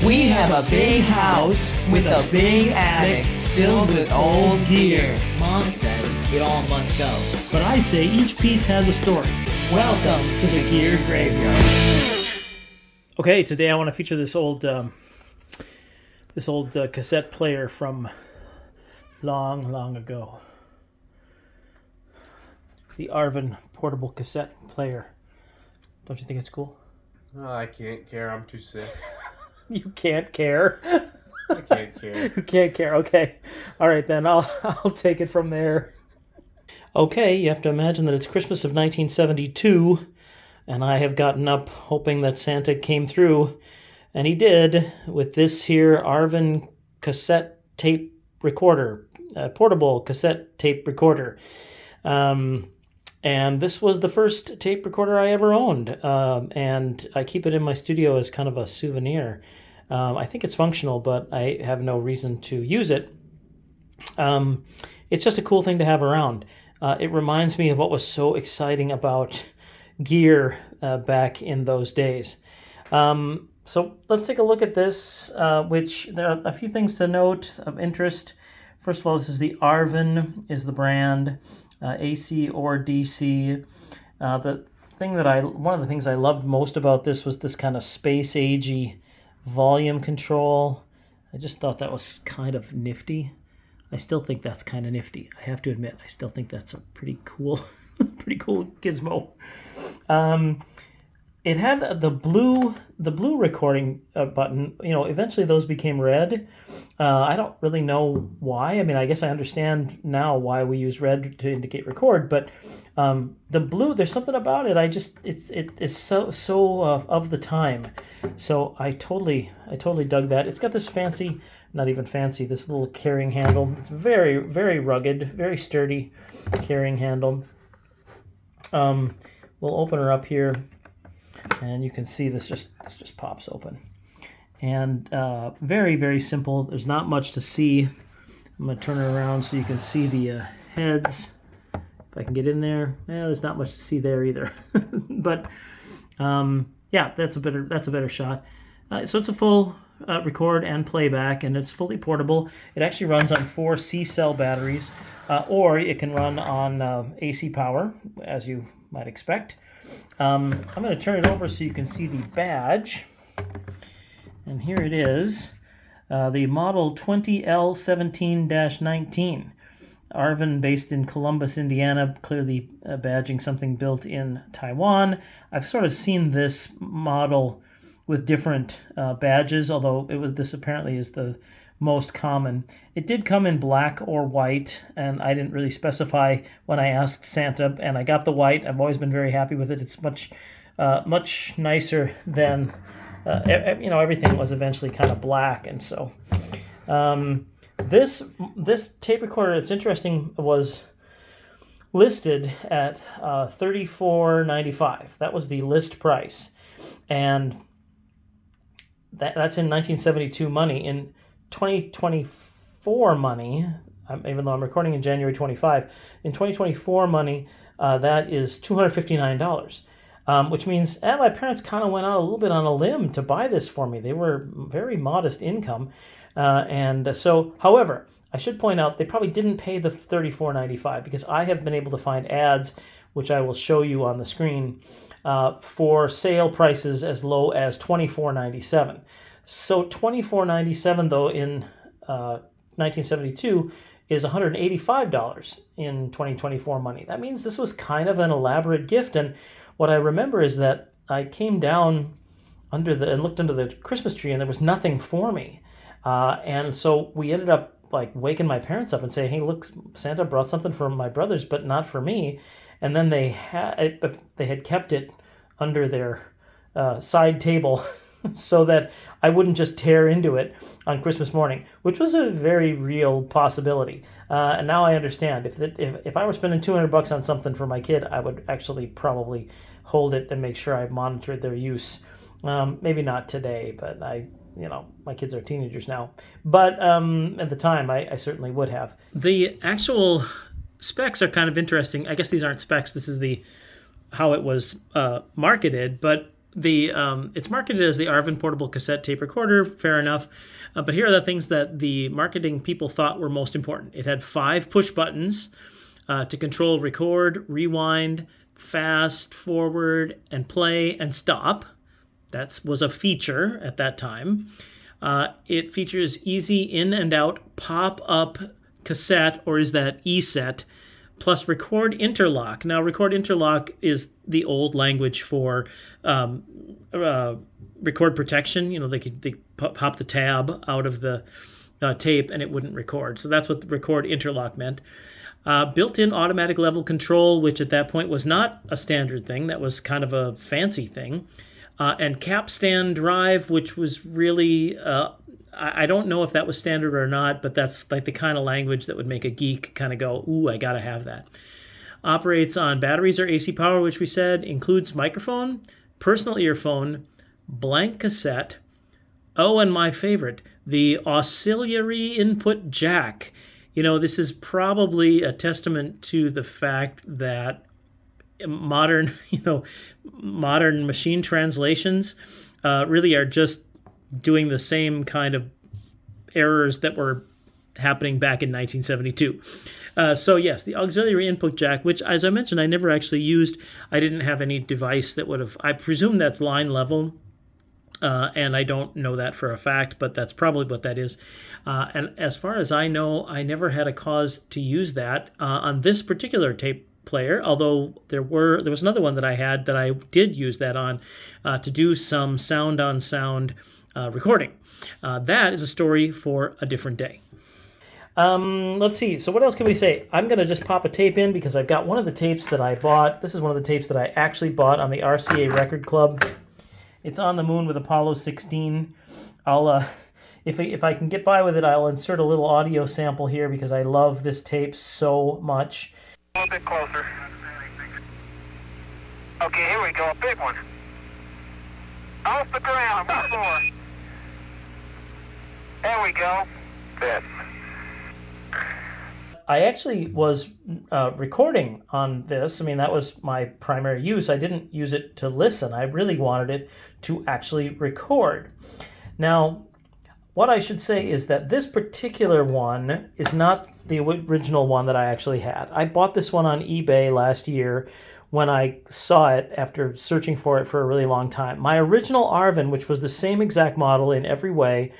We have a big house with a big attic filled with old gear. Mom says it all must go. But I say each piece has a story. Welcome to the Gear Graveyard. Okay, today I want to feature this old cassette player from long ago. The Arvin portable cassette player. Don't you think it's cool? Oh, I can't care. I'm too sick. You can't care. I can't care. You can't care. Okay. All right, then I'll take it from there. Okay, you have to imagine that it's Christmas of 1972, and I have gotten up hoping that Santa came through, and he did with this here Arvin cassette tape recorder, portable cassette tape recorder. And this was the first tape recorder I ever owned, and I keep it in my studio as kind of a souvenir. I think it's functional, but I have no reason to use it. It's just a cool thing to have around. It reminds me of what was so exciting about gear back in those days. So let's take a look at this, which there are a few things to note of interest. First of all, this is the Arvin is the brand. AC or DC. One of the things I loved most about this was this kind of space-agey volume control. I just thought that was kind of nifty. I still think that's kind of nifty. I have to admit, I still think that's a pretty cool gizmo. It had the blue recording button. You know, eventually those became red. I don't really know why. I mean, I guess I understand now why we use red to indicate record, but the blue, there's something about it. It is so of the time. So I totally dug that. It's got this fancy, not even fancy, this little carrying handle. It's very, very rugged, very sturdy carrying handle. We'll open her up here. And you can see this just pops open. And very, very simple. There's not much to see. I'm going to turn her around so you can see the heads. If I can get in there. There's not much to see there either. But yeah, that's a better shot. So it's a full record and playback, and it's fully portable. It actually runs on 4 C-cell batteries, or it can run on AC power, as you might expect. I'm going to turn it over so you can see the badge. And here it is, the model 20L17-19. Arvin, based in Columbus, Indiana, clearly badging something built in Taiwan. I've sort of seen this model with different badges, although this apparently is the most common. It did come in black or white, and I didn't really specify when I asked Santa, and I got the white. I've always been very happy with it. It's much nicer than, everything was eventually kind of black, and so this tape recorder, it's interesting, was listed at $34.95. That was the list price, and that's in 1972 money. In 2024 money, even though I'm recording in January 25, in 2024 money, that is $259, which means my parents kind of went out a little bit on a limb to buy this for me. They were very modest income. And so, however, I should point out they probably didn't pay the $34.95 because I have been able to find ads, which I will show you on the screen, for sale prices as low as $24.97. So $24.97 though in 1972 is $185 in 2024 money. That means this was kind of an elaborate gift. And what I remember is that I came down and looked under the Christmas tree, and there was nothing for me. And so we ended up like waking my parents up and saying, "Hey, look, Santa brought something for my brothers, but not for me." And then they had kept it under their side table so that I wouldn't just tear into it on Christmas morning, which was a very real possibility. And now I understand. If I were spending $200 on something for my kid, I would actually probably hold it and make sure I monitored their use. Maybe not today, but my kids are teenagers now. But at the time, I certainly would have. The actual specs are kind of interesting. I guess these aren't specs. This is how it was marketed, but it's marketed as the Arvin portable cassette tape recorder. Fair enough. But here are the things that the marketing people thought were most important. It had 5 push buttons to control record, rewind, fast, forward, and play and stop. That was a feature at that time. It features easy in and out pop-up cassette, or is that e-set, plus record interlock. Now, record interlock is the old language for record protection. You know, they pop the tab out of the tape and it wouldn't record. So that's what the record interlock meant. Built-in automatic level control, which at that point was not a standard thing. That was kind of a fancy thing. And capstan drive, which was really, I don't know if that was standard or not, but that's like the kind of language that would make a geek kind of go, ooh, I gotta have that. Operates on batteries or AC power, which we said, includes microphone, personal earphone, blank cassette, and my favorite, the auxiliary input jack. You know, this is probably a testament to the fact that modern machine translations really are just doing the same kind of errors that were happening back in 1972. So yes, the auxiliary input jack, which, as I mentioned, I never actually used. I didn't have any device that would have, I presume that's line level, and I don't know that for a fact, but that's probably what that is. And as far as I know, I never had a cause to use that on this particular tape player, although there was another one that I had that I did use that on to do some sound-on-sound recording. That is a story for a different day. Let's see. So what else can we say? I'm going to just pop a tape in because I've got one of the tapes that I bought. This is one of the tapes that I actually bought on the RCA Record Club. It's On the Moon with Apollo 16. I'll if I can get by with it, I'll insert a little audio sample here because I love this tape so much. A little bit closer. Okay, here we go. A big one. Off the ground. One more. There we go. Good. I actually was recording on this. I mean, that was my primary use. I didn't use it to listen. I really wanted it to actually record. Now, what I should say is that this particular one is not the original one that I actually had. I bought this one on eBay last year when I saw it after searching for it for a really long time. My original Arvin, which was the same exact model in every way,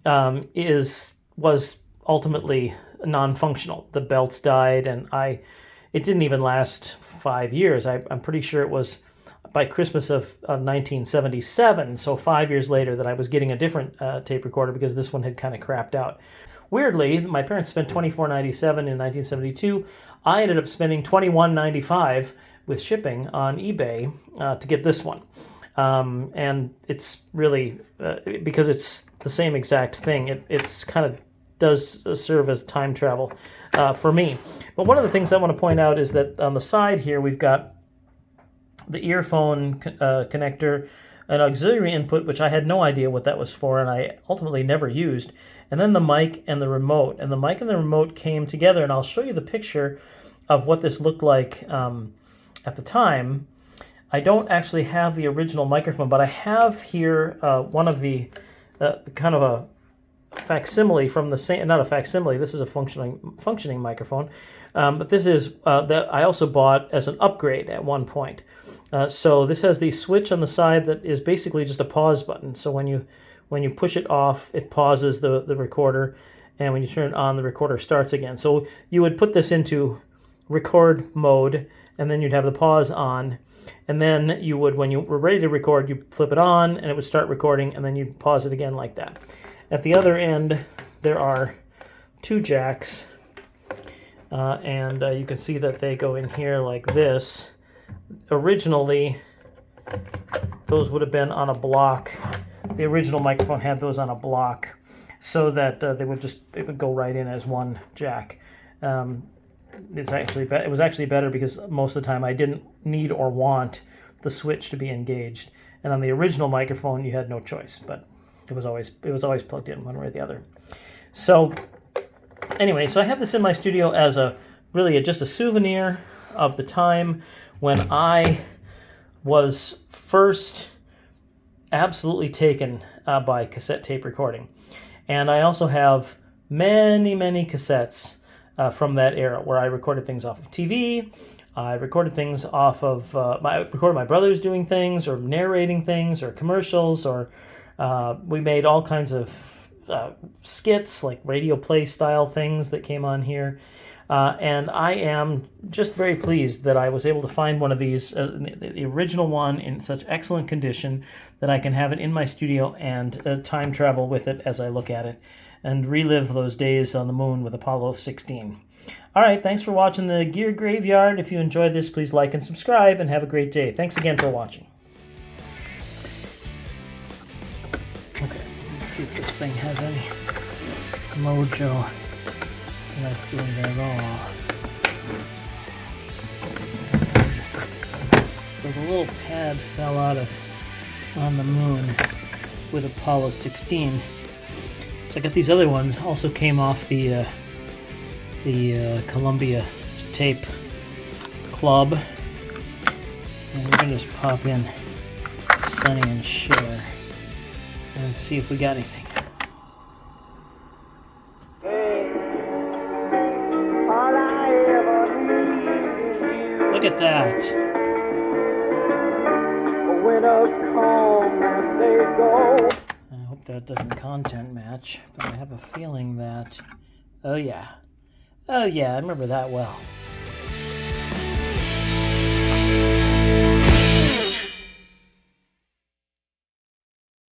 was ultimately non-functional. The belts died, and it didn't even last 5 years. I'm pretty sure it was by Christmas of 1977, so 5 years later, that I was getting a different tape recorder because this one had kind of crapped out. Weirdly, my parents spent $24.97 in 1972. I ended up spending $21.95 with shipping on eBay to get this one. And it's really, because it's the same exact thing, it's kind of does serve as time travel for me. But one of the things I want to point out is that on the side here, we've got the earphone connector, an auxiliary input, which I had no idea what that was for, and I ultimately never used, and then the mic and the remote. And the mic and the remote came together, and I'll show you the picture of what this looked like at the time. I don't actually have the original microphone, but I have here one of the kind of a facsimile from the same, not a facsimile, this is a functioning microphone, but this is that I also bought as an upgrade at one point. So this has the switch on the side that is basically just a pause button. So when you push it off, it pauses the recorder, and when you turn it on, the recorder starts again. So you would put this into record mode, and then you'd have the pause on, and then you would, when you were ready to record, you flip it on, and it would start recording, and then you'd pause it again like that. At the other end, there are 2 jacks, and you can see that they go in here like this. Originally, those would have been on a block. The original microphone had those on a block, so that it would go right in as one jack. It was actually better because most of the time I didn't need or want the switch to be engaged, and on the original microphone you had no choice, but it was always plugged in one way or the other. So anyway, so I have this in my studio as just a souvenir of the time when I was first absolutely taken by cassette tape recording. And I also have many, many cassettes from that era where I recorded things off of TV. I recorded things off of, I recorded my brothers doing things or narrating things or commercials, or we made all kinds of skits, like radio play style things that came on here. And I am just very pleased that I was able to find one of these, the original one, in such excellent condition that I can have it in my studio and time travel with it as I look at it and relive those days on the moon with Apollo 16. All right, thanks for watching the Gear Graveyard. If you enjoyed this, please like and subscribe, and have a great day. Thanks again for watching. Okay, let's see if this thing has any mojo left in it at all. So the little pad fell out of on the moon with Apollo 16. So I got these other ones, also came off the Columbia Tape Club. And we're going to just pop in Sonny and Cher and see if we got anything. Look at that. I hope that doesn't content match, but I have a feeling that... Oh yeah, I remember that well.